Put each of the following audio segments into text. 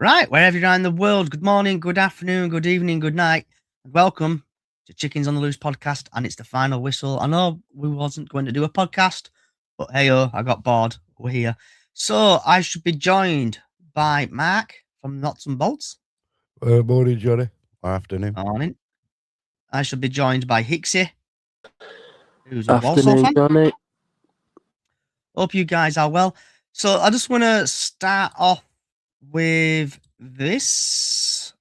Right, wherever you are in the world, good morning, good afternoon, good evening, good night, and welcome to Chickens on the Loose podcast. And it's the final whistle. I know we wasn't going to do a podcast, but hey, I got bored. We're here. So I should be joined by Mark from Knots and Bolts. Morning, Johnny. Afternoon. Morning. I should be joined by Hixie, who's a Walsall Afternoon, fan. Johnny. Hope you guys are well. So I just want to start off with this.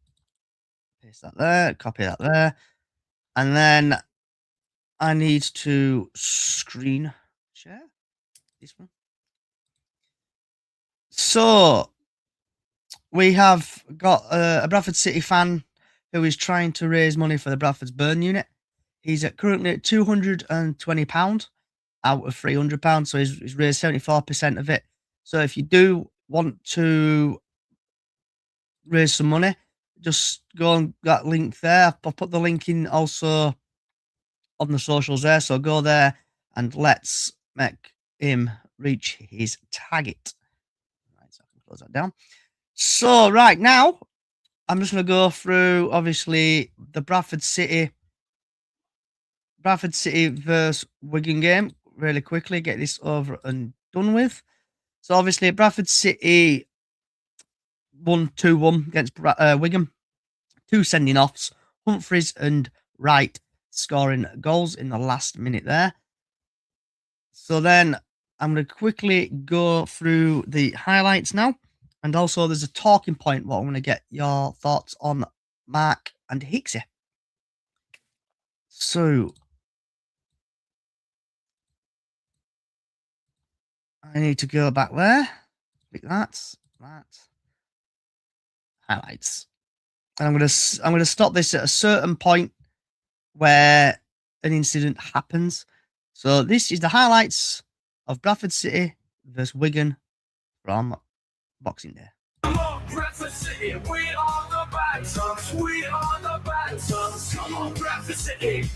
Paste that there, copy that there. And then I need to screen share this one. So we have got a Bradford City fan who is trying to raise money for the Bradford's burn unit. He's currently at £220 out of £300, so he's raised 74% of it. So if you do want to raise some money, just go on that link there. I'll put the link in also on the socials there. So go there and let's make him reach his target. Right, so I can close that down. So right now, I'm just going to go through, obviously, the Bradford City versus Wigan game really quickly. Get this over and done with. So obviously, Bradford City won 2-1 against Wigan. 2 sending offs. Humphreys and Wright scoring goals in the last minute there. So then I'm going to quickly go through the highlights now. And also there's a talking point what I want to get your thoughts on Mark and Hixie. So I need to go back there. Click that. Highlights. And I'm gonna stop this at a certain point where an incident happens. So this is the highlights of Bradford City versus Wigan from Boxing Day. Come on, Bradford City, we are the bad times. We are the bad times. Come on, Bradford City.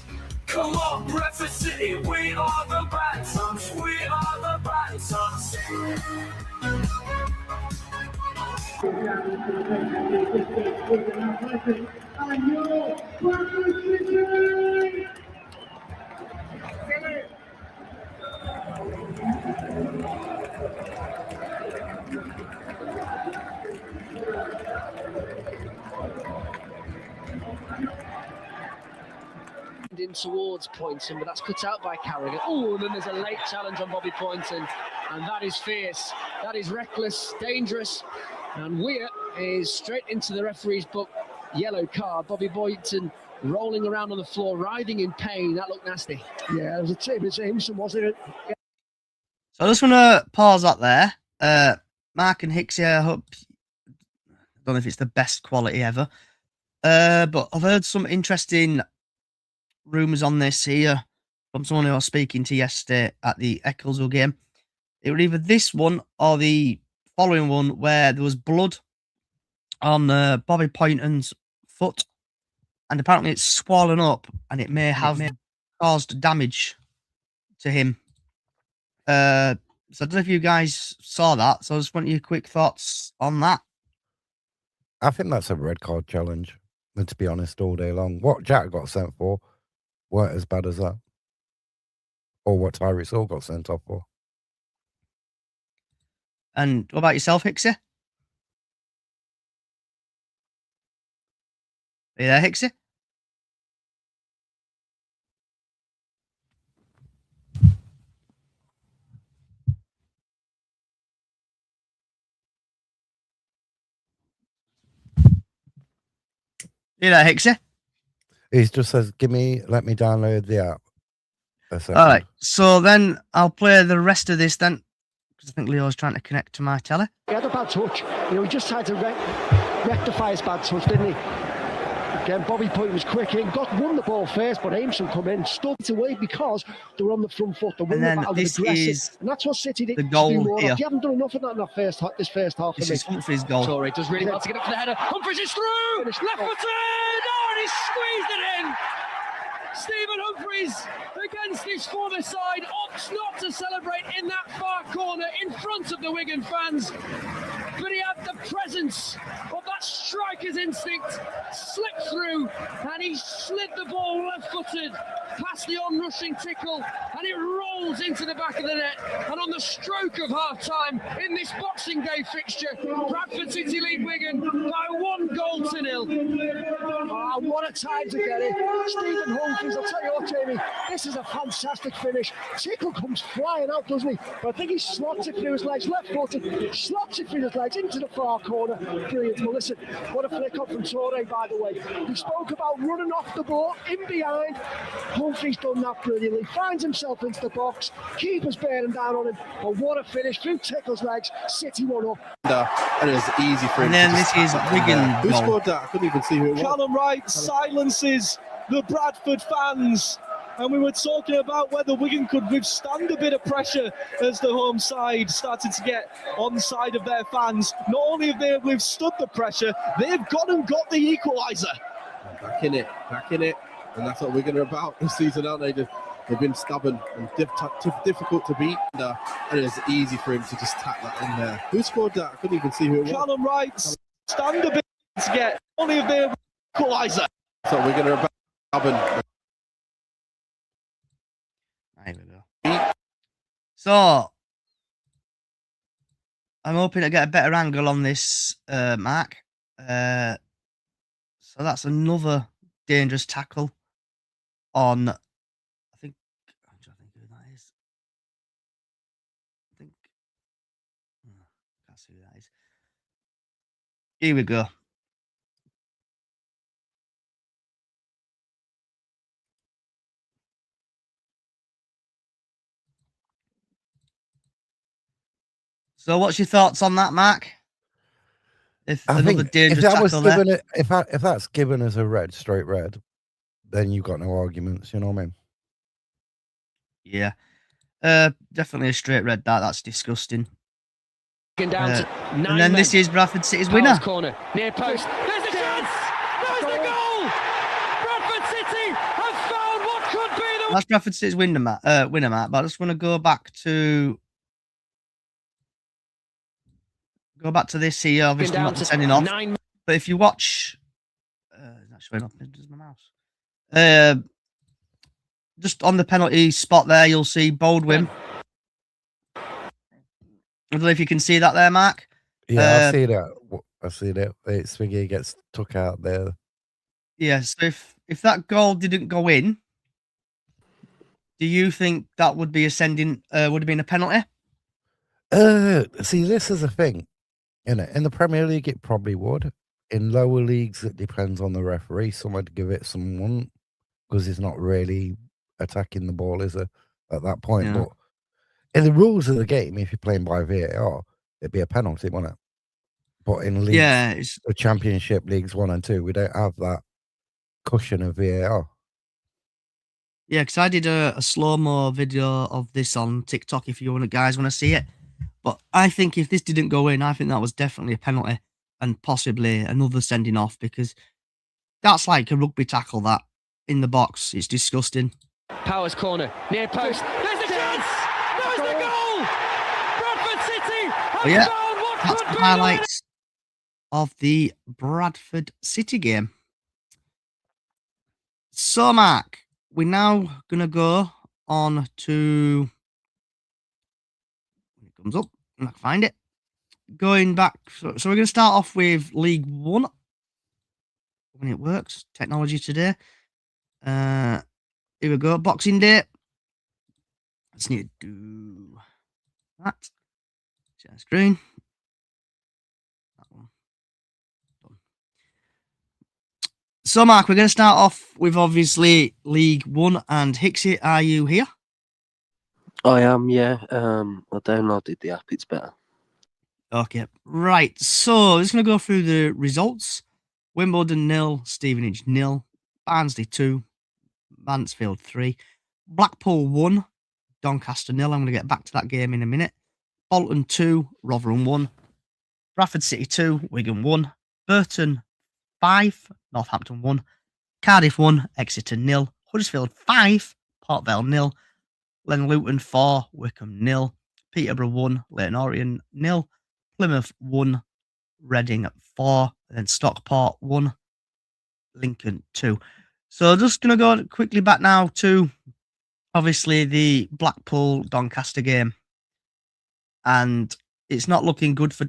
Come on, Bradford City, we are the bad times. We are the bad times. In towards Poynton, but that's cut out by Carrigan. Oh, and then there's a late challenge on Bobby Poynton, and that is fierce, that is reckless, dangerous, and Weir is straight into the referee's book. Yellow card. Bobby Poynton rolling around on the floor, writhing in pain. That looked nasty. Yeah, it was a tip. It's Aimson, wasn't it? Yeah. So I just want to pause that there. Mark and Hixie, I hope. I don't know if it's the best quality ever, but I've heard some interesting rumours on this here from someone who I was speaking to yesterday at the Ecclesville game. It was either this one or the following one where there was blood on Bobby Poynton's foot, and apparently it's swollen up and it may have caused damage to him. So I don't know if you guys saw that, so I just want your quick thoughts on that. I think that's a red card challenge, and to be honest, all day long. What Jack got sent for weren't as bad as that. Or what Tyrese Hall got sent off for. And what about yourself, Hixie? Are you there, Hixie? You there, Hixie? He just says, let me download the app. All right, so then I'll play the rest of this then, because I think Leo's trying to connect to my telly. He had a bad touch. You know, he just tried to rectify his bad touch, didn't he? Again, Bobby Poynton was quick in, won the ball first, but Aimson come in, stuck it away because they were on the front foot. And then this is and that's what City did. the goal here. You haven't done enough of that in that this first half. This is Humphreys' goal. Torrey does really well to get up for the header. Humphreys is through! Left footed! Oh, and he squeezed it in! Stephen Humphreys against his former side opts not to celebrate in that far corner in front of the Wigan fans. But he had the presence of that striker's instinct, slipped through, and he slid the ball left-footed past the onrushing Tickle, and it rolls into the back of the net. And on the stroke of half-time in this Boxing Day fixture, Bradford City lead Wigan by 1-0. Ah, what a time to get it. Stephen Humphreys, I'll tell you what, Jamie, this is a fantastic finish. Tickle comes flying out, doesn't he? But I think he slots it through his legs, left-footed, slots it through his legs into the far corner. Brilliant. Well, listen, what a flick up from Toure, by the way. He spoke about running off the ball, in behind. Humphreys done that brilliantly. Finds himself into the box. Keeper's bearing down on him. But what a finish through Tickle's legs. City 1-up. And it was easy for him. And then this is Wigan Who goal. scored that? I couldn't even see who it was. Callum Wright silences the Bradford fans. And we were talking about whether Wigan could withstand a bit of pressure as the home side started to get on side of their fans. Not only have they withstood the pressure, they've gone and got the equaliser. Back in it. And that's what Wigan are about this season, aren't they? They've been stubborn and difficult to beat. And it was easy for him to just tap that in there. Who scored that? I couldn't even see who it was. Callum Wright stand a bit to get only of their equaliser. That's what Wigan are about. Stubborn. There we go. So, I'm hoping to get a better angle on this, Mark. So that's another dangerous tackle on. I think. I'm trying to think who that is. I think. Can't see who that is. Here we go. So, what's your thoughts on that, Mark? If I another think dangerous if that was tackle there. given, if that's given as a red, straight red, then you've got no arguments. You know what I mean? Yeah. Definitely a straight red. That's disgusting. Down to 9 And then men. this is Bradford City's Powell's winner. corner, near post. There's the chance! There's the goal! Bradford City have found what could be the That's Bradford City's winner, Matt. But I just want to go back to this here. Obviously, down not to sending off. 9 men. But if you watch, it's not showing up. Does my mouse? Just on the penalty spot there, you'll see Baldwin. I don't know if you can see that there, Mark. Yeah, I see that. I see that. Swiggy gets took out there. Yeah. So if that goal didn't go in, do you think that would be would have been a penalty? See, this is the thing. In the Premier League, it probably would. In lower leagues, it depends on the referee. Some would give it, some wouldn't, because he's not really attacking the ball, is it, at that point? Yeah. But in the rules of the game, if you're playing by VAR, it'd be a penalty, wouldn't it? But in leagues, Yeah. the Championship Leagues 1 and 2, we don't have that cushion of VAR. Yeah, because I did a slow-mo video of this on TikTok if you guys want to see it. But I think if this didn't go in, I think that was definitely a penalty and possibly another sending off, because that's like a rugby tackle that in the box. It's disgusting. Powers corner, near post. There's the chance! There's the goal! Bradford City have yeah, found what That's could the be highlights of the Bradford City game. So, Mark, we're now going to go on to... When it comes up, I can find it. Going back, so we're going to start off with League One. When it works, technology today. Here we go, Boxing Day. Just need to do that. Share screen. That one. Done. So, Mark, we're going to start off with obviously League One. And Hixie, are you here? I am, yeah. I downloaded the app, it's better. Okay, right. So, I'm just going to go through the results. Wimbledon 0, Stevenage 0, Barnsley 2, Mansfield 3, Blackpool 1, Doncaster 0. I'm going to get back to that game in a minute. Bolton 2, Rotherham 1, Bradford City 2, Wigan 1, Burton 5, Northampton 1, Cardiff 1, Exeter 0, Huddersfield 5, Port Vale 0, Len Luton 4, Wickham 0, Peterborough 1, Leyton Orient 0, Plymouth 1, Reading 4, and then Stockport 1, Lincoln 2. So just going to go quickly back now to obviously the Blackpool Doncaster game, and it's not looking good for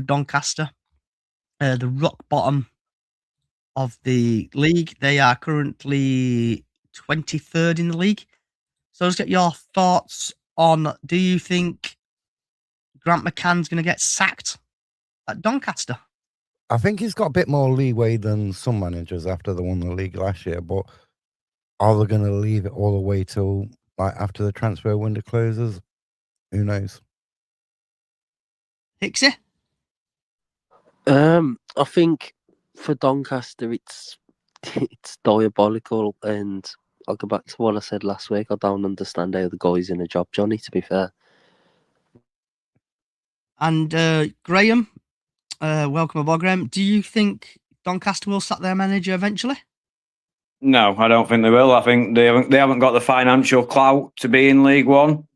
Doncaster. The rock bottom of the league. They are currently 23rd in the league. So let's get your thoughts on, do you think Grant McCann's going to get sacked at Doncaster? I think he's got a bit more leeway than some managers after they won the league last year, but are they going to leave it all the way till like after the transfer window closes? Who knows? Hixie? I think for Doncaster, it's diabolical, and I'll go back to what I said last week. I don't understand how the guy's in a job, Johnny, to be fair. And Graham, welcome aboard, Graham. Do you think Doncaster will sack their manager eventually? No, I don't think they will. I think they haven't got the financial clout to be in League One.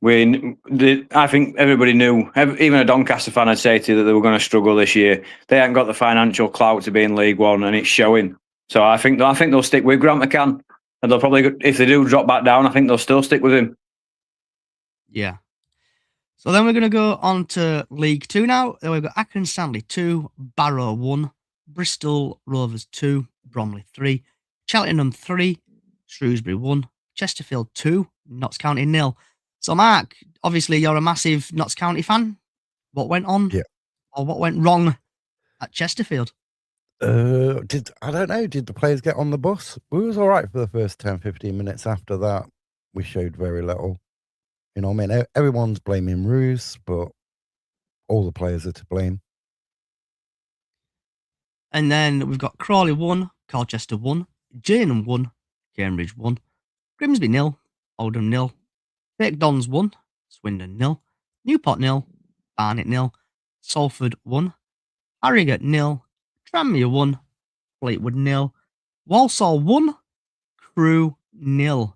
I think everybody knew, even a Doncaster fan would say to you that they were going to struggle this year. They haven't got the financial clout to be in League One, and it's showing. So I think they'll stick with Grant McCann, and they'll probably, if they do drop back down, I think they'll still stick with him. Yeah. So then we're going to go on to League Two now. Then we've got Accrington Stanley 2, Barrow 1, Bristol Rovers 2, Bromley 3, Cheltenham 3, Shrewsbury 1, Chesterfield 2, Notts County 0. So, Mark, obviously you're a massive Notts County fan. What went on? Yeah. Or what went wrong at Chesterfield? I don't know. Did the players get on the bus? We was all right for the first 10, 15 minutes. After that, we showed very little. You know what I mean? Everyone's blaming Roos, but all the players are to blame. And then we've got Crawley 1, Colchester 1, Gillingham 1, Cambridge 1, Grimsby 0, Oldham 0, Fake Dons 1, Swindon 0, Newport 0, Barnet 0, Salford 1, Harrogate 0, Tranmere 1, Fleetwood 0, Walsall 1, Crew 0.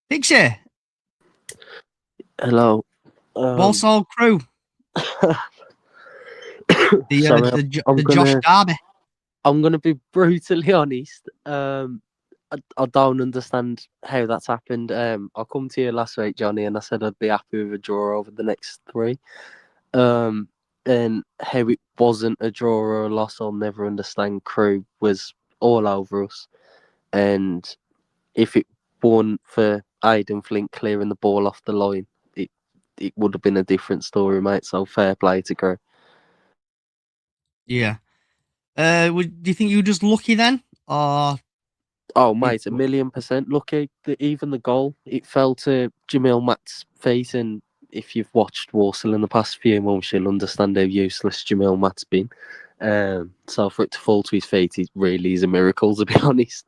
Pixie. Hello. Walsall Crew. the Josh Derby. I'm going to be brutally honest. I don't understand how that's happened. I come to you last week, Johnny, and I said I'd be happy with a draw over the next 3. And how it wasn't a draw or a loss, I'll never understand. Crew was all over us. And if it weren't for Aidan Flint clearing the ball off the line, it would have been a different story, mate. So fair play to Crew. Yeah. Do you think you were just lucky then? Or... Oh, mate, 1,000,000% lucky. Even the goal, it fell to Jamil Matt's feet, and if you've watched Walsall in the past few months, you'll understand how useless Jamil Matt's been. So for it to fall to his feet, it really is a miracle, to be honest.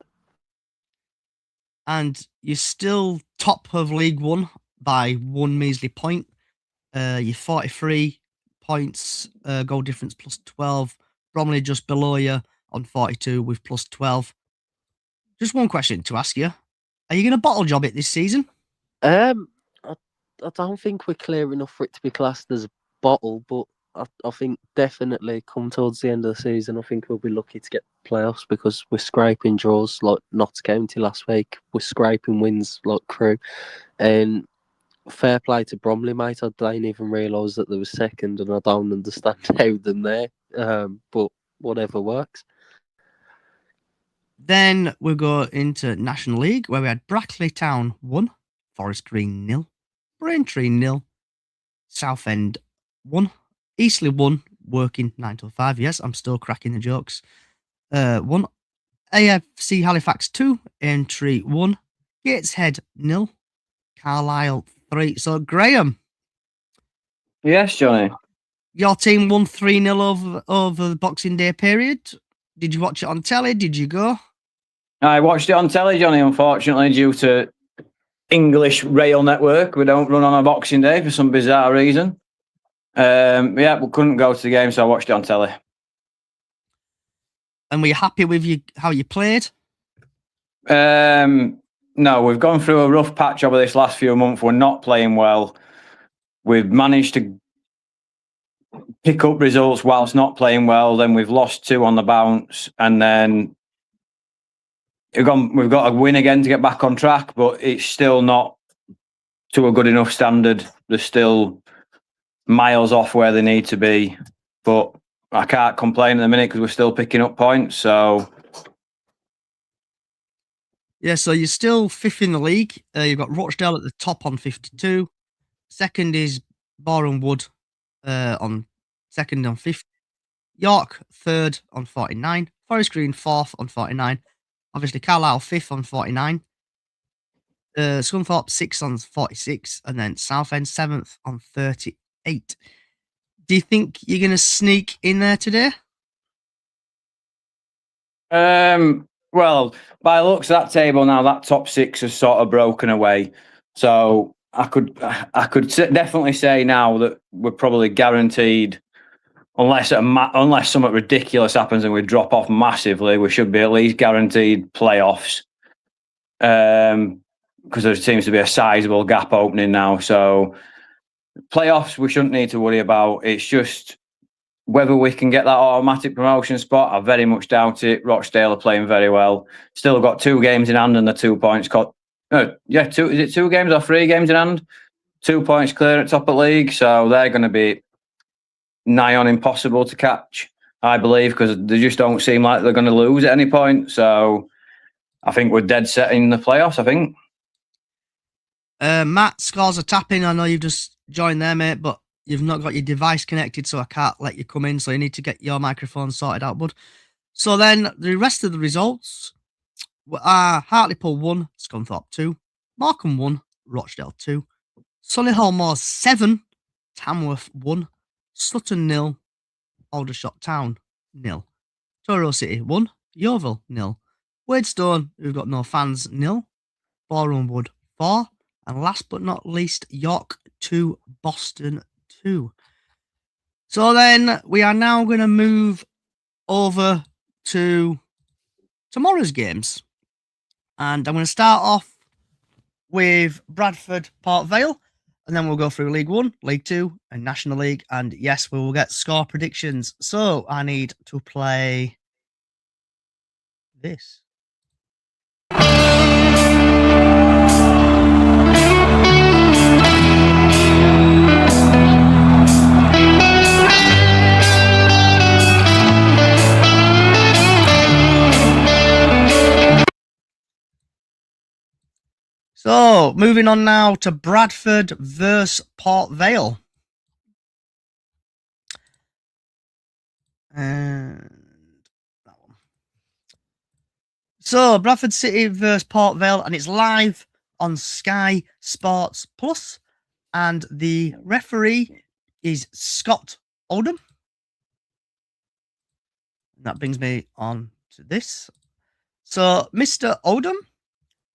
And you're still top of League One by 1 measly point. You're 43 points, goal difference plus 12. Bromley just below you on 42 with plus 12. Just one question to ask you. Are you going to bottle job it this season? I don't think we're clear enough for it to be classed as a bottle, but I think definitely come towards the end of the season, I think we'll be lucky to get playoffs because we're scraping draws like Notts County last week. We're scraping wins like Crew. And fair play to Bromley, mate. I didn't even realise that they were second, and I don't understand how them there. But whatever works. Then we'll go into National League, where we had Brackley Town 1, Forest Green 0, Braintree 0, Southend 1, Eastleigh 1, working 9 till 5. Yes, I'm still cracking the jokes. 1, AFC Halifax 2, Aintree 1, Gateshead 0, Carlisle 3. So, Graham. Yes, Johnny. Your team won 3-0 over the Boxing Day period. Did you watch it on telly? Did you go? I watched it on telly, Johnny, unfortunately, due to English rail network. We don't run on a Boxing Day for some bizarre reason. We couldn't go to the game, so I watched it on telly. And were you happy with how you played? No, we've gone through a rough patch over this last few months. We're not playing well. We've managed to pick up results whilst not playing well. Then we've lost 2 on the bounce, and then we've got a win again to get back on track. But it's still not to a good enough standard. They're still miles off where they need to be. But I can't complain at the minute because we're still picking up points. So. Yeah, so you're still 5th in the league. You've got Rochdale at the top on 52. Second is Boreham Wood on second on 50. York, 3rd on 49. Forest Green, 4th on 49. Obviously, Carlisle, 5th on 49. Scunthorpe, 6th on 46. And then Southend, 7th on 38. Do you think you're going to sneak in there today? Well, by the looks of that table now, that top 6 has sort of broken away. So I could definitely say now that we're probably guaranteed, unless something ridiculous happens and we drop off massively, we should be at least guaranteed playoffs. Because there seems to be a sizable gap opening now. So playoffs we shouldn't need to worry about. It's just whether we can get that automatic promotion spot, I very much doubt it. Rochdale are playing very well. Still got 2 games in hand and the 2 points. Is it 2 games or 3 games in hand? 2 points clear at top of league. So they're going to be nigh on impossible to catch, I believe, because they just don't seem like they're going to lose at any point. So I think we're dead set in the playoffs, I think. Matt, scores are tapping. I know you've just joined there, mate, but you've not got your device connected, so I can't let you come in. So you need to get your microphone sorted out, bud. So then the rest of the results are Hartlepool 1, Scunthorpe 2, Morecambe 1, Rochdale 2, Solihull Moors 7, Tamworth 1, Sutton 0, Aldershot Town 0, Truro City 1, Yeovil 0, Waidstone, who've got no fans, 0, Boreham Wood 4, and last but not least, York 2, Boston 2. So then we are now going to move over to tomorrow's games. And I'm going to start off with Bradford Port Vale, and then we'll go through League 1, League 2, and National League. And yes, we will get score predictions. So I need to play this. So, moving on now to Bradford versus Port Vale. And that one. So, Bradford City versus Port Vale, and it's live on Sky Sports Plus. And the referee is Scott Oldham. And that brings me on to this. So, Mr. Oldham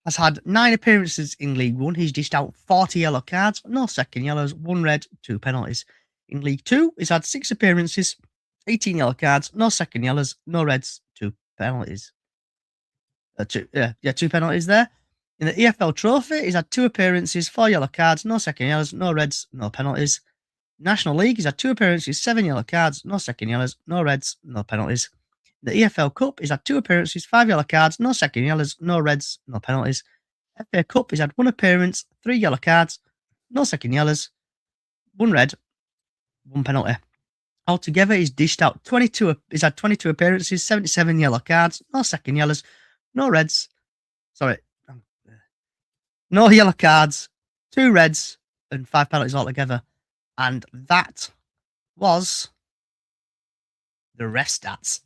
has had 9 appearances in League 1. He's dished out 40 yellow cards, no second yellows, 1 red, 2 penalties. In League 2, he's had 6 appearances, 18 yellow cards, no second yellows, no reds, 2 penalties. 2 penalties there. In the EFL Trophy, he's had 2 appearances, 4 yellow cards, no second yellows, no reds, no penalties. National League, he's had 2 appearances, 7 yellow cards, no second yellows, no reds, no penalties. The EFL Cup, he's had 2 appearances, 5 yellow cards, no second yellows, no reds, no penalties. FA Cup, he's had 1 appearance, 3 yellow cards, no second yellows, 1 red, 1 penalty. Altogether, he's dished out 22. He's had 22 appearances, 77 yellow cards, no second yellows, no reds. No yellow cards, 2 reds, and 5 penalties altogether. And that was the rest stats.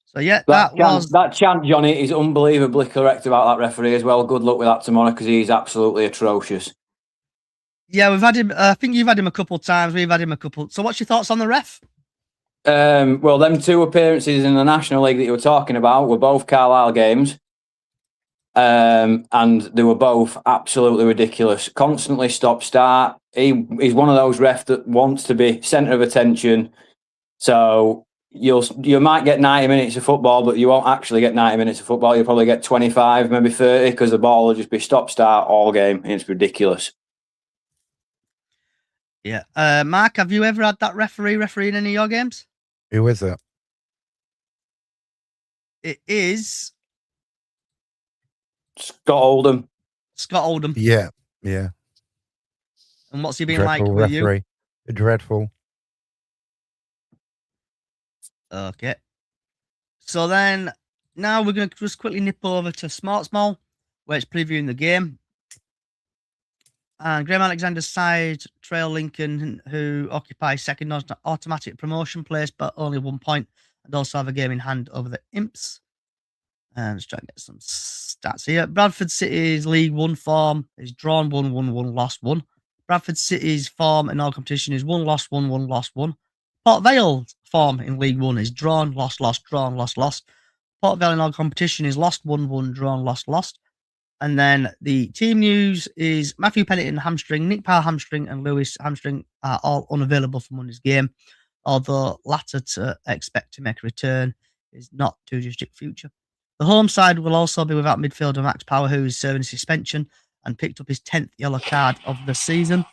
So yeah, that chant, Johnny, is unbelievably correct about that referee as well. Good luck with that tomorrow because he's absolutely atrocious. Yeah, we've had him. I think you've had him a couple of times. We've had him a couple. So what's your thoughts on the ref? Well, them 2 appearances in the National League that you were talking about were both Carlisle games. and they were both absolutely ridiculous. Constantly stop-start. He's one of those refs that wants to be centre of attention. So you might get 90 minutes of football, but you won't actually get 90 minutes of football. You'll probably get 25, maybe 30, because the ball will just be stop-start all game. It's ridiculous. Yeah. Mark, have you ever had that referee in any of your games? Who is it? It is Scott Oldham. Scott Oldham. Yeah. And what's he been Dreadful like with you? referee. Dreadful. Okay. So then, now we're going to just quickly nip over to Smart Small, where it's previewing the game. And Graham Alexander's side, Trail Lincoln, who occupy second automatic promotion place, but only 1 point, and also have a game in hand over the Imps. And let's try and get some stats here. Bradford City's League One form is drawn 1-1-1, lost 1. Bradford City's form in all competition is 1 lost 1, 1 lost 1. Port Vale's form in League One is drawn, lost, drawn, lost. Port Vale in all competition is lost 1-1, drawn, lost. And then the team news is Matthew Pennington hamstring, Nick Powell hamstring, and Lewis hamstring are all unavailable for Monday's game, although latter to expect to make a return is not too distant future. The home side will also be without midfielder Max Power, who is serving suspension and picked up his 10th yellow card of the season.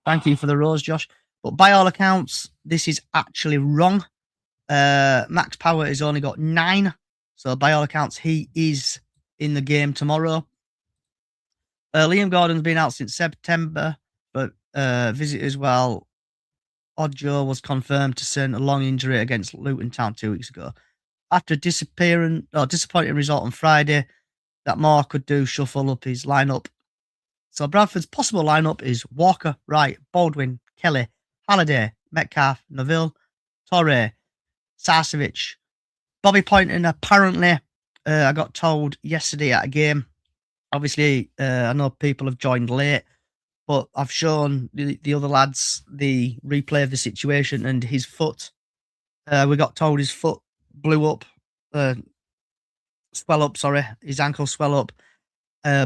Thank you for the rose, Josh. But by all accounts, this is actually wrong. Max Power has only got 9. So by all accounts, he is in the game tomorrow. Liam Gordon's been out since September, but visit as well. Oddjoe was confirmed to send a long injury against Luton Town 2 weeks ago. After a disappointing result on Friday, that Moore could do shuffle up his lineup. So Bradford's possible lineup is Walker, Wright, Baldwin, Kelly, Halliday, Metcalf, Neville, Torre, Sarcevic, Bobby Poynton. Apparently, I got told yesterday at a game. Obviously, I know people have joined late, but I've shown the other lads the replay of the situation and his foot. We got told his foot blew up, his ankle swell up.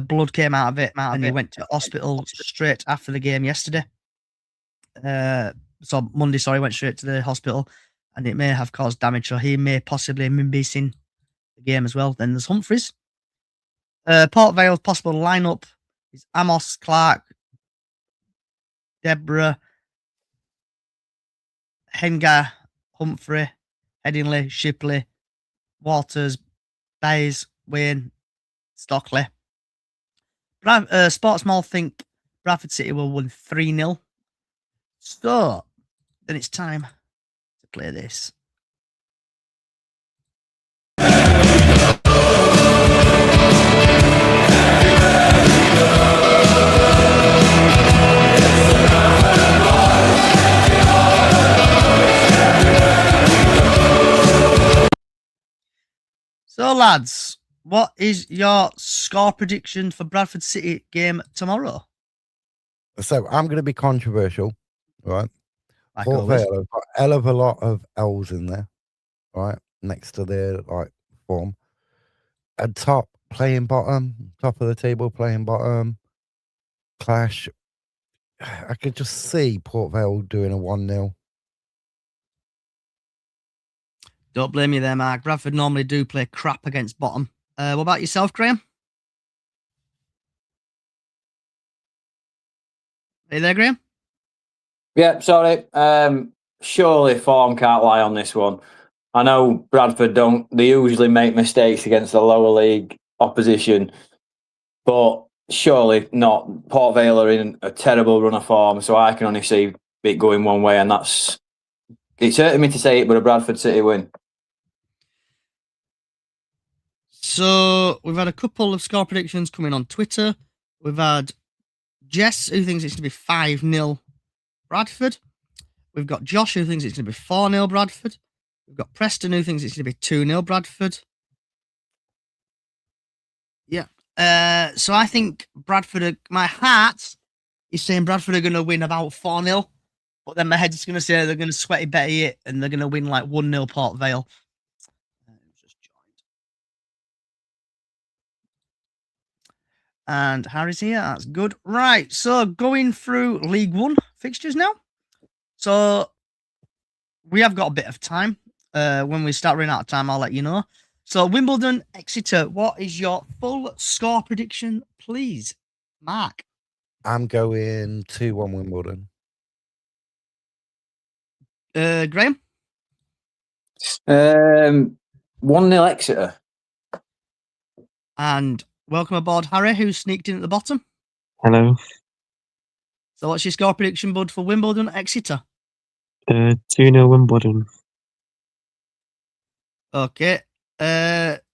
Blood came out of it, and he went to hospital straight after the game yesterday. So Monday, went straight to the hospital, and it may have caused damage, so he may possibly be missing the game as well. Then there's Humphreys. Port Vale's possible lineup is Amos, Clark, Deborah, Henga, Humphrey, Headingley, Shipley, Waters, Bays, Wayne, Stockley. Sportsmall think Bradford City will win 3-0. So, then it's time to play this. So, lads, what is your score prediction for Bradford City game tomorrow? So I'm going to be controversial, right? Like Port always. Vale have got a hell of a lot of L's in there, right? Next to their form. At top, playing bottom, top of the table, playing bottom. Clash. I could just see Port Vale doing a 1-0. Don't blame you there, Mark. Bradford normally do play crap against bottom. What about yourself, Graham? Are you there, Graham? Yeah, sorry. Surely form can't lie on this one. I know Bradford don't. They usually make mistakes against the lower league opposition, but surely not. Port Vale are in a terrible run of form, so I can only see it going one way, and it's hurting me to say it, but a Bradford City win. So we've had a couple of score predictions coming on Twitter. We've had Jess, who thinks it's going to be 5-0 Bradford. We've got Josh, who thinks it's going to be 4-0 Bradford. We've got Preston, who thinks it's going to be 2-0 Bradford. Yeah. So I think Bradford, my heart is saying Bradford are going to win about 4-0. But then my head's going to say they're going to sweaty Betty it and they're going to win like 1-0 Port Vale. And Harry's here. That's good. Right. So going through League One fixtures now. So we have got a bit of time. When we start running out of time, I'll let you know. So Wimbledon, Exeter, what is your full score prediction, please? Mark. I'm going 2-1 Wimbledon. Graham? 1-0 Exeter. And welcome aboard, Harry, who sneaked in at the bottom. Hello. So what's your score prediction, bud, for Wimbledon, Exeter? 2-0 Wimbledon. Okay.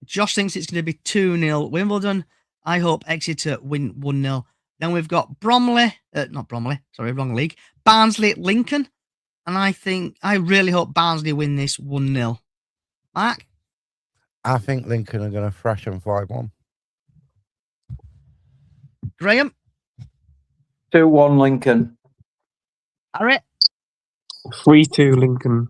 Josh thinks it's going to be 2-0 Wimbledon. I hope Exeter win 1-0. Then we've got Bromley, not Bromley, sorry, wrong league. Barnsley, Lincoln. And I really hope Barnsley win this 1-0. Mark? I think Lincoln are going to thrash them 5-1. Graham? 2-1 Lincoln. Harry? 3-2 Lincoln.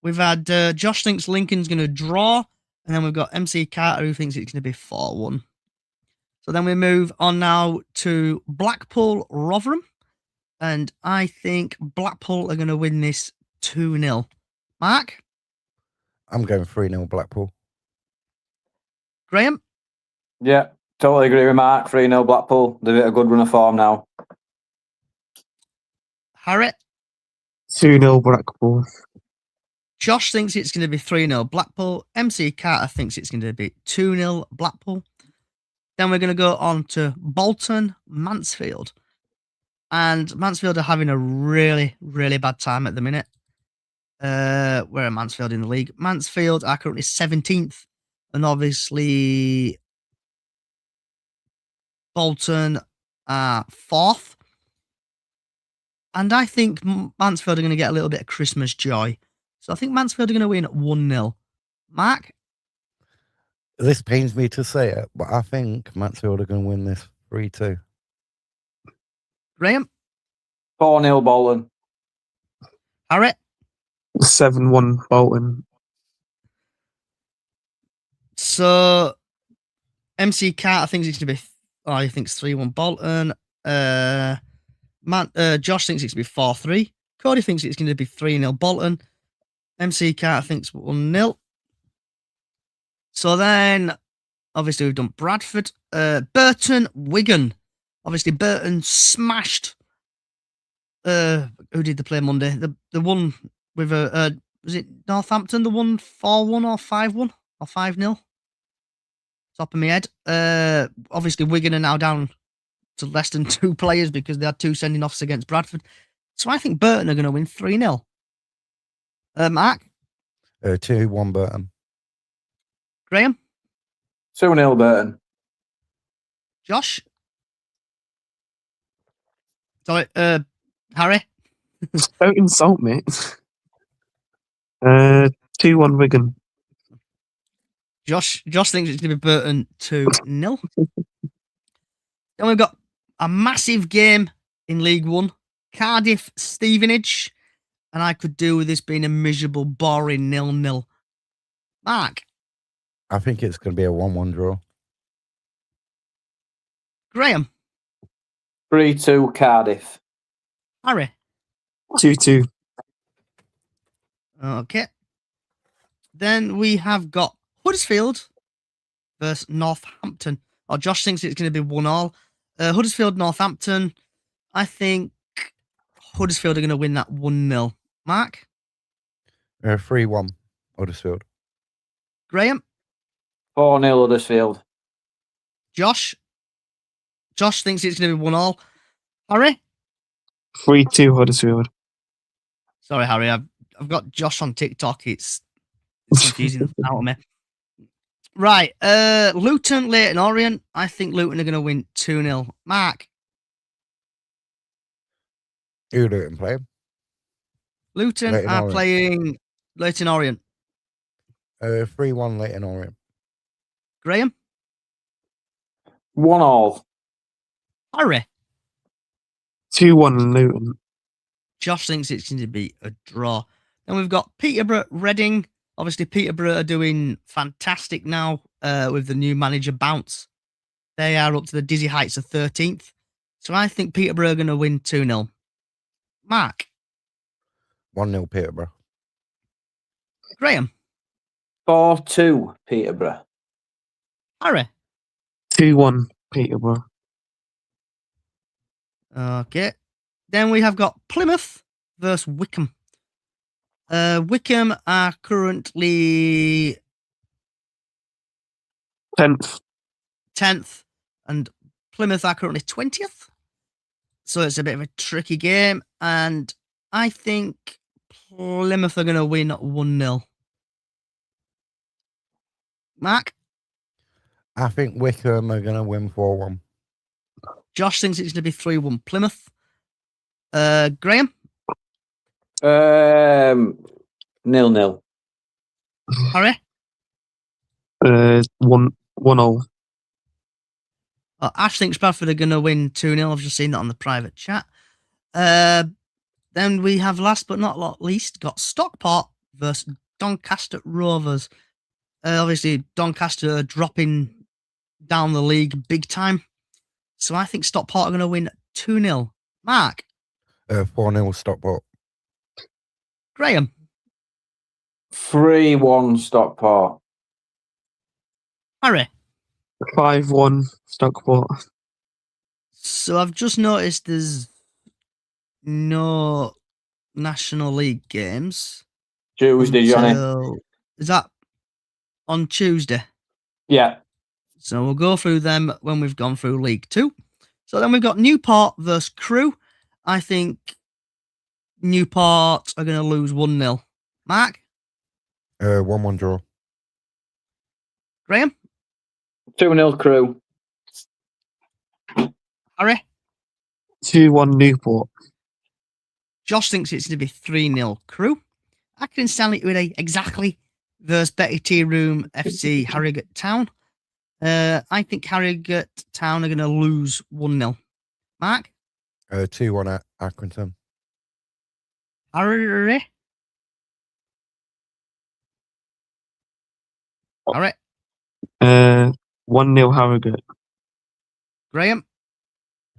We've had Josh thinks Lincoln's going to draw. And then we've got MC Carter who thinks it's going to be 4-1. So then we move on now to Blackpool, Rotherham. And I think Blackpool are going to win this 2-0. Mark? I'm going 3-0 Blackpool. Graham? Yeah, totally agree with Mark. 3-0 Blackpool. They've hit a good run of form now. Harry? 2-0 Blackpool. Josh thinks it's going to be 3-0 Blackpool. MC Carter thinks it's going to be 2-0 Blackpool. Then we're going to go on to Bolton, Mansfield. And Mansfield are having a really, really bad time at the minute. Where are Mansfield in the league? Mansfield are currently 17th. And obviously Bolton are 4th. And I think Mansfield are going to get a little bit of Christmas joy. So I think Mansfield are going to win 1-0. Mark? This pains me to say it, but I think Mansfield are going to win this 3-2. Graham? 4-0 Bolton. Harry? 7-1 Bolton. So MC Carter thinks it's going to be, he thinks 3-1 Bolton. Josh thinks it's going to be 4-3. Cody thinks it's going to be 3-0 Bolton. MC Carter thinks 1-0. So then, obviously, we've done Bradford. Burton, Wigan. Obviously, Burton smashed. Who did they play Monday? The one with was it Northampton? The one 4-1 or 5-1 or 5-0? Top of my head. Obviously, Wigan are now down to less than 2 players because they had 2 sending offs against Bradford. So I think Burton are going to win 3-0. Mark? 2-1 Burton. Graham? 2-0 Burton. Josh? Sorry, Harry? Don't insult me. 2-1 Wigan. Josh thinks it's going to be Burton 2-0. Then we've got a massive game in League One. Cardiff, Stevenage. And I could do with this being a miserable, boring 0-0. Mark? I think it's going to be a 1-1 draw. Graham? 3-2 Cardiff. Harry? 2-2. Okay. Then we have got Huddersfield versus Northampton. Josh thinks it's going to be 1-1. Huddersfield, Northampton. I think Huddersfield are going to win that 1-0. Mark? 3-1 Huddersfield. Graham? 4-0 Huddersfield. Josh? Josh thinks it's going to be 1-1. Harry? 3-2 Huddersfield. Sorry, Harry. I've got Josh on TikTok. It's confusing out of me. Right. Luton, Leyton Orient. I think Luton are going to win 2-0. Mark? Who Luton play? Luton Leyton are Orient. playing Leyton Orient. 3-1 Leyton Orient. Graham? 1-1. Harry? 2-1 Luton. Josh thinks it's going to be a draw. Then we've got Peterborough, Reading. Obviously, Peterborough are doing fantastic now with the new manager Bounce. They are up to the dizzy heights of 13th. So I think Peterborough are going to win 2-0. Mark. 1-0 Peterborough. Graham. 4-2 Peterborough. Harry. 2-1 Peterborough. Okay. Then we have got Plymouth versus Wickham. Wickham are currently 10th, and Plymouth are currently 20th. So it's a bit of a tricky game, and I think Plymouth are going to win 1-0. Mark? I think Wickham are going to win 4-1. Josh thinks it's going to be 3-1 Plymouth. Graham? 0-0. Harry? 1-0. Ash thinks Bradford are going to win 2-0. I've just seen that on the private chat. Then we have, last but not least, got Stockport versus Doncaster Rovers. Obviously, Doncaster are dropping down the league big time. So I think Stockport are going to win 2-0. Mark? 4-0 Stockport. Graham? 3-1 Stockport. Harry? 5-1 Stockport. So I've just noticed there's no National League games. Tuesday, Johnny. Is that on Tuesday? Yeah. So we'll go through them when we've gone through League 2. So then we've got Newport versus Crewe. I think Newport are going to lose 1-0. Mark? 1-1 draw. Graham? 2-0 Crew. Harry? 2-1 Newport. Josh thinks it's going to be 3-0 Crewe. Accrington Stanley Uday exactly versus Betty Tea Room FC Harrogate Town. I think Harrogate Town are going to lose 1-0. Mark? 2-1 at Accrington. Harry? All right. 1-0 Harrogate. Graham?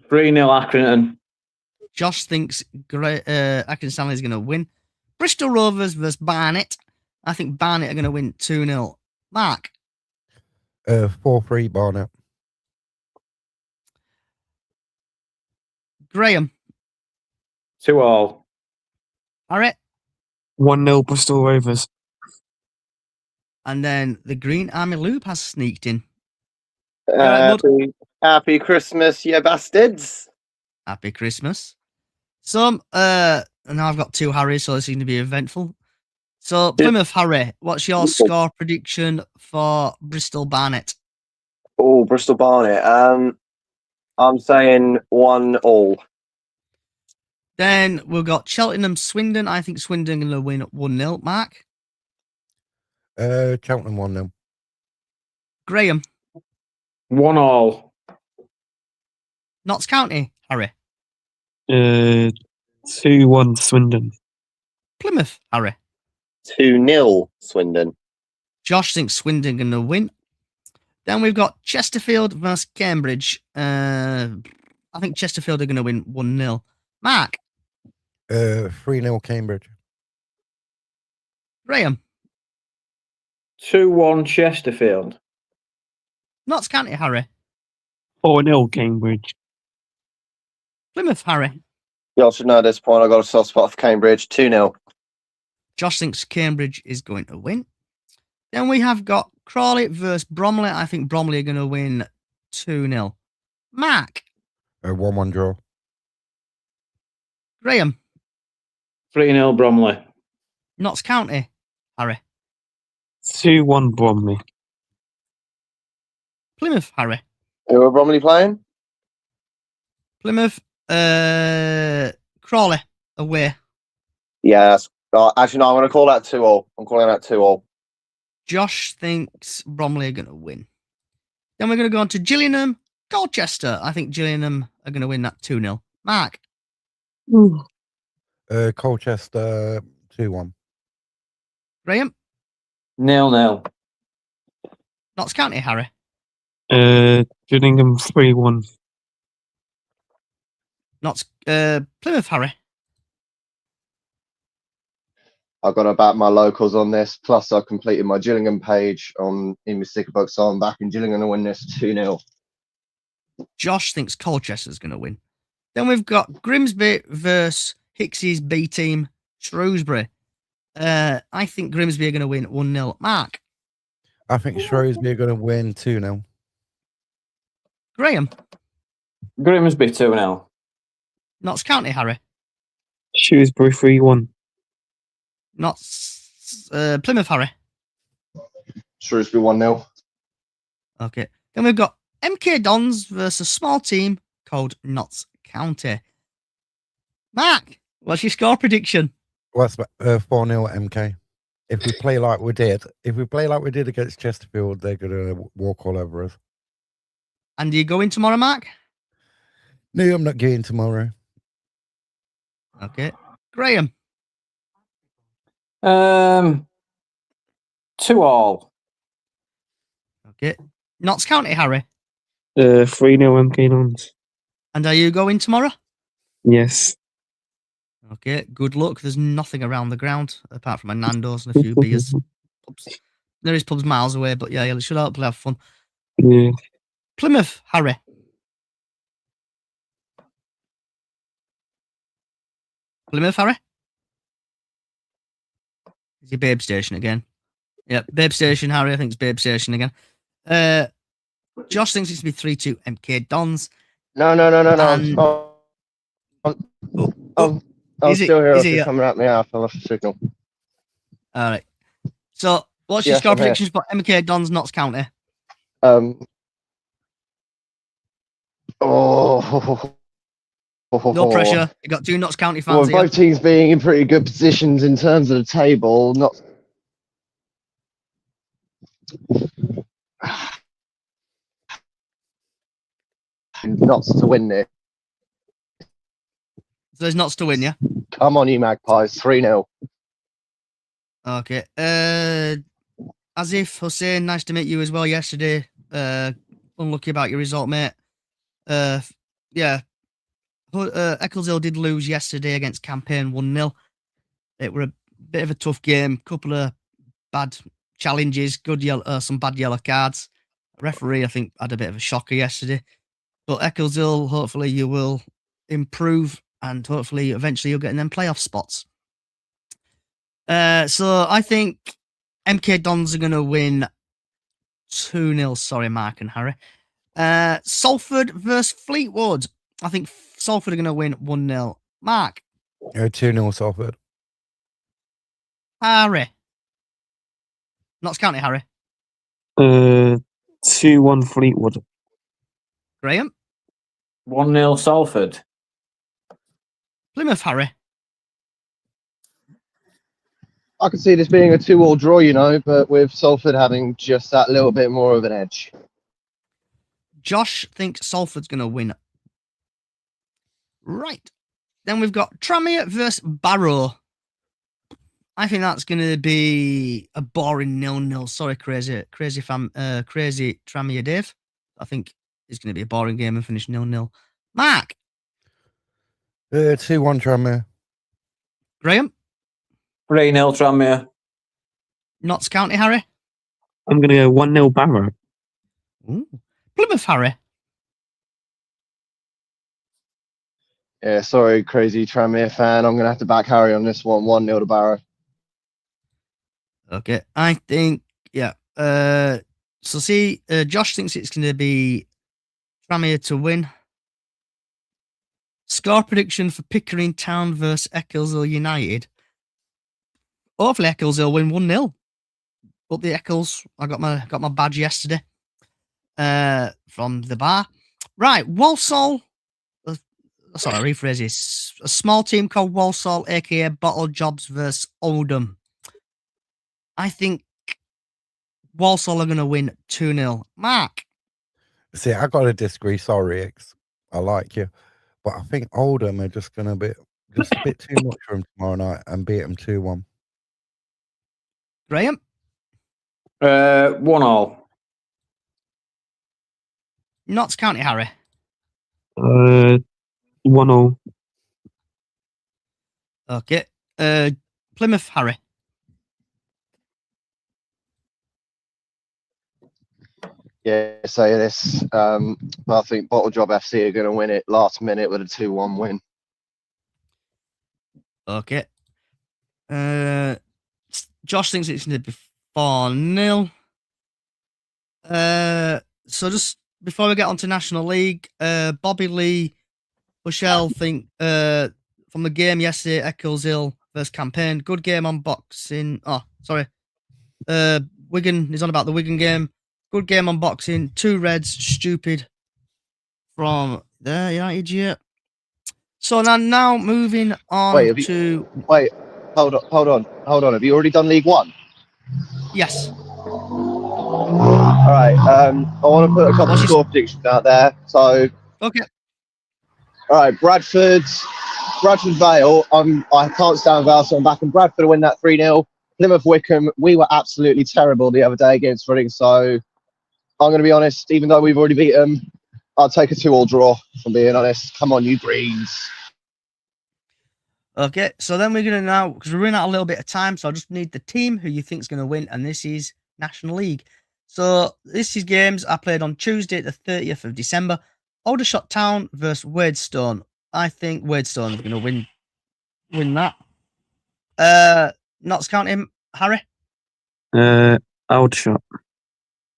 3-0 Accrington. Josh thinks Accrington Stanley is going to win. Bristol Rovers versus Barnet. I think Barnet are going to win 2-0. Mark? 4-3 Barnet. Graham? 2-2. All right. 1-0 Bristol Rovers. And then the Green Army Loop has sneaked in. Right, Happy Christmas, you bastards. Happy Christmas. So, and now I've got 2 Harrys, so this is going to be eventful. So, Plymouth Harry, what's your score prediction for Bristol Barnet? Oh, Bristol Barnet. I'm saying 1-1. Then we've got Cheltenham Swindon. I think Swindon are going to win 1-0. Mark? Cheltenham 1-0. Graham? 1-1. Notts County, Harry? 2-1 Swindon. Plymouth, Harry? 2-0 Swindon. Josh thinks Swindon going to win. Then we've got Chesterfield versus Cambridge. I think Chesterfield are going to win 1-0. Mark? 3-0 Cambridge. Graham? 2-1 Chesterfield. Notts County, Harry? 4-0 Cambridge. Plymouth, Harry? You all should know at this point, I got a soft spot for Cambridge. 2-0. Josh thinks Cambridge is going to win. Then we have got Crawley versus Bromley. I think Bromley are going to win 2-0. Mark? 1-1 draw. Graham? 3-0 Bromley. Notts County, Harry? 2-1 Bromley. Plymouth, Harry? Who are Bromley playing? Plymouth, Crawley, away. Yeah, actually, no, I'm going to call that 2-0. I'm calling that 2-0. Josh thinks Bromley are going to win. Then we're going to go on to Gillingham, Colchester. I think Gillingham are going to win that 2-0. Mark? Colchester 2-1. Graham? 0-0. Notts County, Harry? 2-1 Gillingham 3-1. Notts, Plymouth, Harry. I've got to back my locals on this. Plus, I completed my Gillingham page in my sticker book, so I'm backing Gillingham to win this 2-0. Josh thinks Colchester's going to win. Then we've got Grimsby versus Hicks's B team, Shrewsbury. I think Grimsby are going to win 1-0. Mark. I think Shrewsbury are going to win 2-0. Graham. Grimsby 2-0. Notts County, Harry. Shrewsbury 3-1. Notts Plymouth, Harry. Shrewsbury 1-0. Okay. Then we've got MK Dons versus a small team called Notts County. Mark, what's your score prediction? Well, that's 4-0 MK. If we play like we did against Chesterfield, they're going to walk all over us. And do you go in tomorrow, Mark? No, I'm not going tomorrow. Okay. Graham. 2-all. Okay. Notts County, Harry. 3-0 MK Dons. And are you going tomorrow? Yes. Okay. Good luck. There's nothing around the ground apart from a Nando's and a few beers. Pubs. There is pubs miles away, but yeah, you should hopefully have fun. Yeah. Plymouth, Harry. Plymouth, Harry. Is your Babe Station again? Yep, Babe Station, Harry. I think it's Babe Station again. Josh thinks it's going to be 3-2 MK Dons. No. I'm still here. It's coming at me out. I lost the signal. All right. So, what's your Yes, score I'm here. predictions for MK Dons, Notts County? No pressure. You got two Notts County fans Well, here. both teams being in pretty good positions in terms of the table, not to win this. So there's Notts to win, yeah? Come on, you Magpies, 3-0. Okay. Asif Hussein, nice to meet you as well yesterday. Unlucky about your result, mate. Yeah. Eccleshill did lose yesterday against Campaign 1-0. It were a bit of a tough game. Couple of bad challenges, some bad yellow cards. Referee, I think, had a bit of a shocker yesterday. But Eccleshill, hopefully you will improve and hopefully eventually you'll get in them playoff spots. So I think MK Dons are going to win 2-0. Sorry, Mark and Harry. Salford versus Fleetwood. I think Salford are going to win 1-0. Mark. 2-0 Salford. Harry. Notts County, Harry. 2-1 Fleetwood. Graham. 1-0 Salford. Plymouth, Harry. I could see this being a 2-all draw, but with Salford having just that little bit more of an edge. Josh thinks Salford's going to win. Right. Then we've got Tranmere versus Barrow. I think that's going to be a boring 0-0. Sorry, crazy Tranmere Dave. I think it's going to be a boring game and finish 0-0. Mark. 2-1 Tranmere. Graham. 3-0 Tranmere. Notts County, Harry. I'm going to go 1-0 Barrow. Ooh. Plymouth, Harry. Yeah, sorry, crazy Tranmere fan. I'm going to have to back Harry on this one. 1-0 to Barrow. Okay, I think, yeah. Josh thinks it's going to be Tranmere to win. Score prediction for Pickering Town versus Eccleshill United. Hopefully Eccleshill win 1-0. Up the Eccles. I got my badge yesterday. From the bar. Right, Walsall. Sorry, rephrase this. A small team called Walsall, aka Bottle Jobs versus Oldham. I think Walsall are going to win 2-0. Mark. See, I got to disagree. Sorry, X. I like you. But I think Oldham are just going to be just a bit too much for them tomorrow night and beat them 2-1. Graham. 1-all. Notts County, Harry. 1-0. Okay. Plymouth, Harry. Yeah, say this. I think Bottle Job FC are going to win it last minute with a 2-1 win. Okay. Josh thinks it's going to be 4-0. So just before we get on to National League, Bobby Lee, Bushell think from the game yesterday, Eccles Hill versus Campaign. Good game on boxing. Oh, sorry. Wigan is on about the Wigan game. Good game on boxing. 2 reds. Stupid from there, United. Yeah. So now moving on Wait, hold on. Have you already done League One? Yes. All right. I want to put a couple of score predictions out there. So, okay. All right, Bradford Vale. I can't stand Vale, so I'm backing Bradford to win that 3-0. Plymouth Wickham. We were absolutely terrible the other day against Reading, so I'm going to be honest. Even though we've already beat them, I'll take a 2-2 draw. If I'm being honest. Come on, you Greens. Okay, so then we're going to now, because we're running out a little bit of time, so I just need the team who you think is going to win, and this is National League. So this is games I played on Tuesday, the 30th of December. Aldershot Town versus Waidstone. I think Waidstone is going to win that. Notts County, Harry? Aldershot.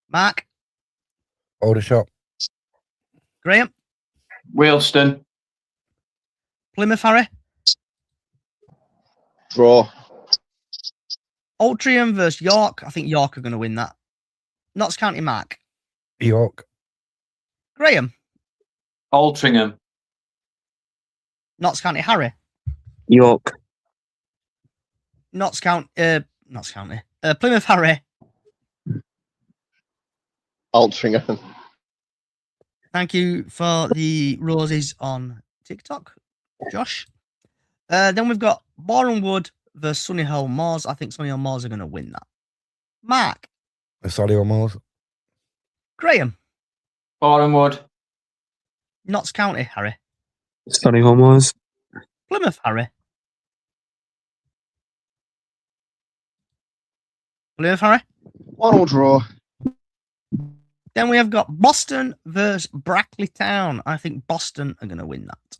Mark? Aldershot. Graham? Wealdstone. Plymouth, Harry? Draw. Altrincham versus York. I think York are going to win that. Notts County, Mark? York. Graham? Altrincham. Notts County, Harry? York. Notts County. Plymouth, Harry? Altrincham. Thank you for the roses on TikTok, Josh. Then we've got Boreham Wood versus Solihull Moors. I think Solihull Moors are going to win that. Mark? Solihull Moors. Graham? Boreham Wood. Notts County, Harry? Solihull Moors. Plymouth, Harry? Plymouth, Harry? 1-1 draw. Then we have got Boston versus Brackley Town. I think Boston are going to win that.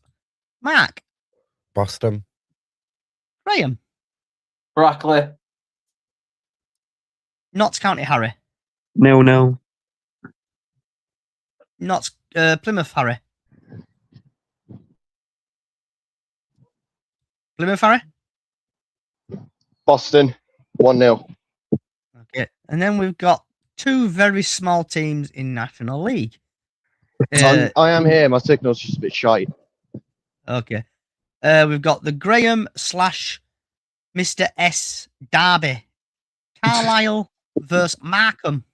Mark? Boston. Graham? Brackley. Notts County, Harry? 0-0. Notts Plymouth, Harry? Plymouth, Harry? Boston. 1-0. Okay. And then we've got 2 very small teams in National League. I am here. My signal's just a bit shite. Okay. We've got the Graham / Mr. S Derby. Carlisle versus Markham.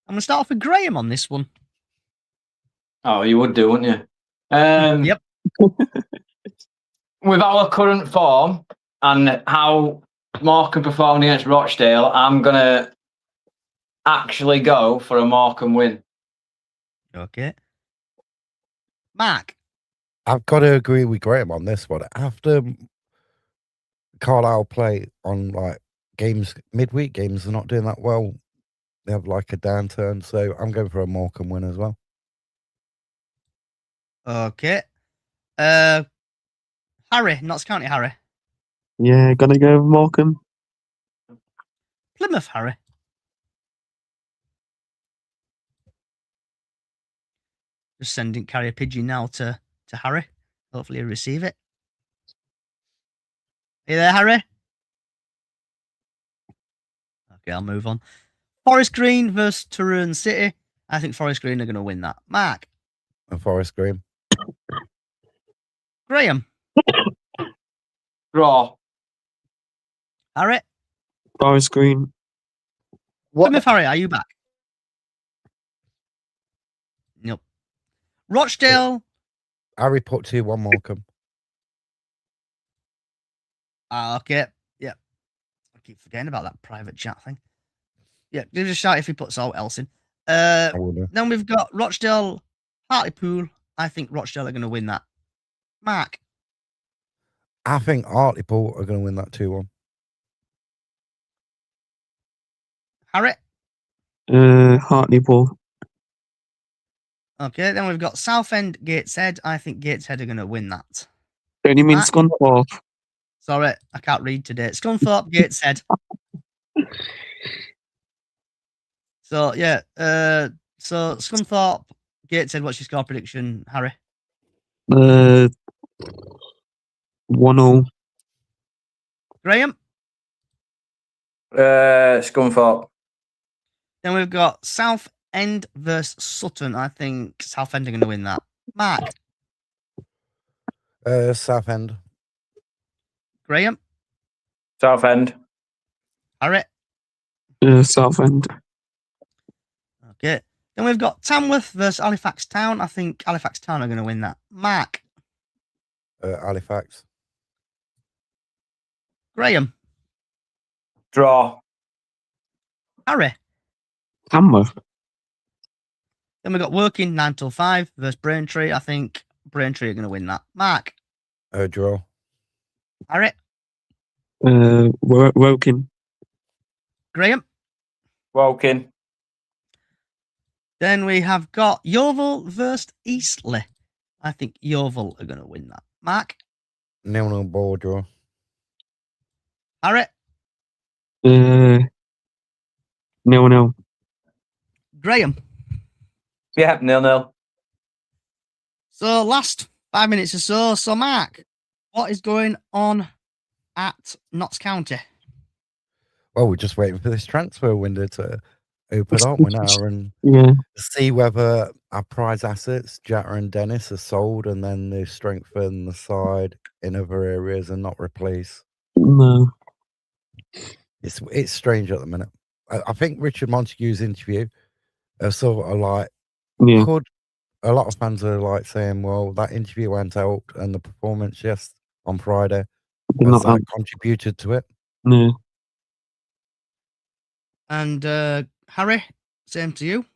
I'm going to start off with Graham on this one. Oh, you would do, wouldn't you? Yep. With our current form and how Morecambe performed against Rochdale, I'm going to actually go for a Morecambe win. Okay. Mark? I've got to agree with Graham on this one. After Carlisle play on like games, midweek games are not doing that well. They have like a downturn, so I'm going for a Morecambe win as well. Okay. Harry, Notts County, Harry. Yeah, gonna go with Morecambe. Plymouth, Harry. Just sending carrier pigeon now to Harry. Hopefully he'll receive it. Are you there, Harry? Okay, I'll move on. Forest Green versus Tyrone City. I think Forest Green are going to win that. Mark? And Forest Green. Graham? Draw. Harry? Forest Green. Plymouth, Harry, are you back? Nope. Rochdale. Harry put 2-1 Morecambe. Okay. Yeah. I keep forgetting about that private chat thing. Yeah, give us a shout if he puts all else in. I wouldn't. Then we've got Rochdale, Hartlepool. I think Rochdale are going to win that. Mark, I think Hartlepool are going to win that 2-1. Harry. Hartlepool. Okay, then we've got Southend, Gateshead. I think Gateshead are going to win that. Don't you mean Mark? Scunthorpe? Sorry, I can't read today. Scunthorpe, Gateshead. So yeah, so Scunthorpe, Gateshead. What's your score prediction, Harry? 1-0. Graham. Scunthorpe. Then we've got Southend versus Sutton. I think Southend are going to win that. Mark. Southend. Graham. Southend. Harry. Southend. Okay. Then we've got Tamworth versus Halifax Town. I think Halifax Town are going to win that. Mark. Halifax. Graham. Draw. Harry. Tamworth. Then we've got Working 9 till 5 versus Braintree. I think Braintree are going to win that. Mark. Draw. Harry. Woking. Graham. Woking. Then we have got Yeovil versus Eastleigh. I think Yeovil are going to win that. Mark. 0-0 ball draw. Harry. 0-0. Graham. Yeah, 0-0. So last 5 minutes or so. So Mark, what is going on at Notts County? Well, we're just waiting for this transfer window to open, aren't we now? And Yeah. see whether our prize assets, Jatta and Dennis, are sold, and then they strengthen the side in other areas and not replace. No. It's strange at the minute. I think Richard Montague's interview sort of like Yeah. could a lot of fans are like saying, well, that interview went out and the performance on Friday has that contributed to it. No. And Harry, same to you.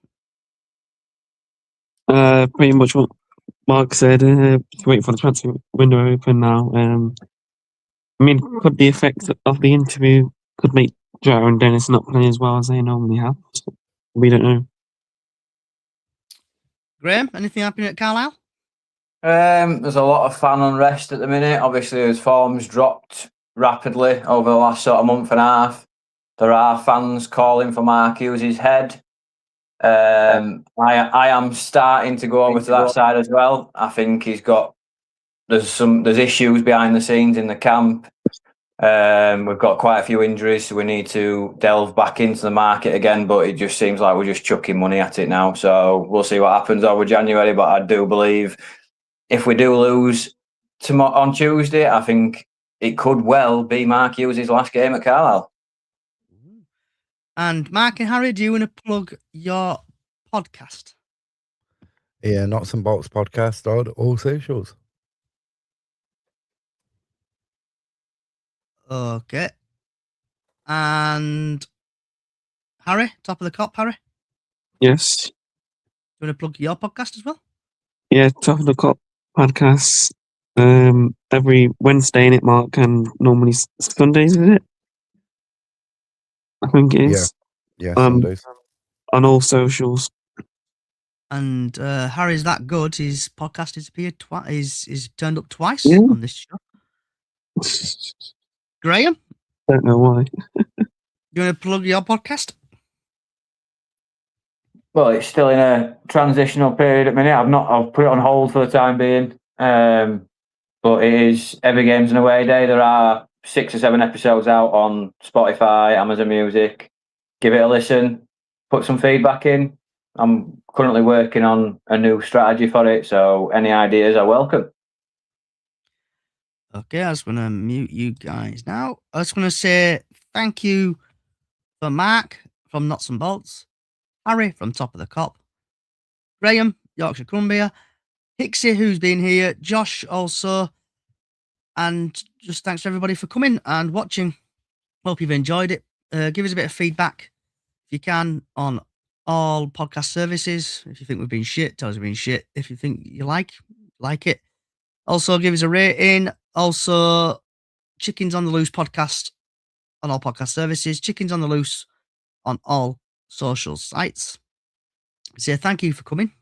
Pretty much what Mark said. Wait for the transfer window open now. I mean, could the effect of the interview could make Jatta and Dennis not play as well as they normally have? We don't know. Graham, anything happening at Carlisle? There's a lot of fan unrest at the minute. Obviously, his form's dropped rapidly over the last sort of month and a half. There are fans calling for Mark Hughes' head. I am starting to go over to that side as well. I think there's issues behind the scenes in the camp. We've got quite a few injuries, so we need to delve back into the market again, but it just seems like we're just chucking money at it now. So we'll see what happens over January, but I do believe if we do lose on Tuesday, I think it could well be Mark Hughes' last game at Carlisle. And Mark and Harry, do you want to plug your podcast? Yeah, Knots and Bolts podcast on all socials. Okay. And Harry, Top of the Cop, Harry? Yes. Do you want to plug your podcast as well? Yeah, Top of the Cop podcast. Every Wednesday in it, Mark, and normally Sundays, is it? I think it is. Yeah, Sundays. On all socials. And Harry's that good. His podcast has appeared twice. He's turned up twice Yeah. on this show. Graham, Don't know why. you want to plug your podcast? Well, it's still in a transitional period at the minute. I've put it on hold for the time being. But it is every game's an away day. There are 6 or 7 episodes out on Spotify, Amazon Music. Give it a listen. Put some feedback in. I'm currently working on a new strategy for it, so any ideas are welcome. Okay, I just want to mute you guys now. I just want to say thank you for Mark from Knots and Bolts, Harry from Top of the Cop, Graham, Yorkshire Crumbia, Hixie, who's been here, Josh also, and just thanks to everybody for coming and watching. Hope you've enjoyed it. Give us a bit of feedback if you can on all podcast services. If you think we've been shit, tell us we've been shit. If you think you like it. Also, give us a rating. Also, Chickens on the Loose podcast on all podcast services. Chickens on the Loose on all social sites. Say thank you for coming.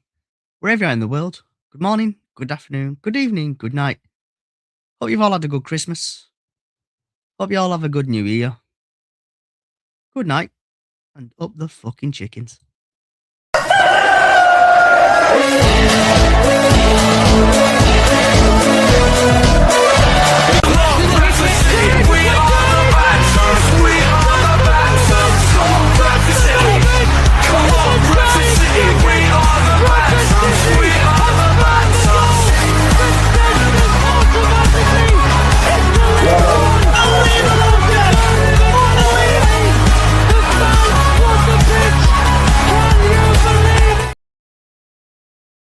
Wherever you are in the world. Good morning, good afternoon, good evening, good night. Hope you've all had a good Christmas. Hope you all have a good New Year. Good night. And up the fucking chickens.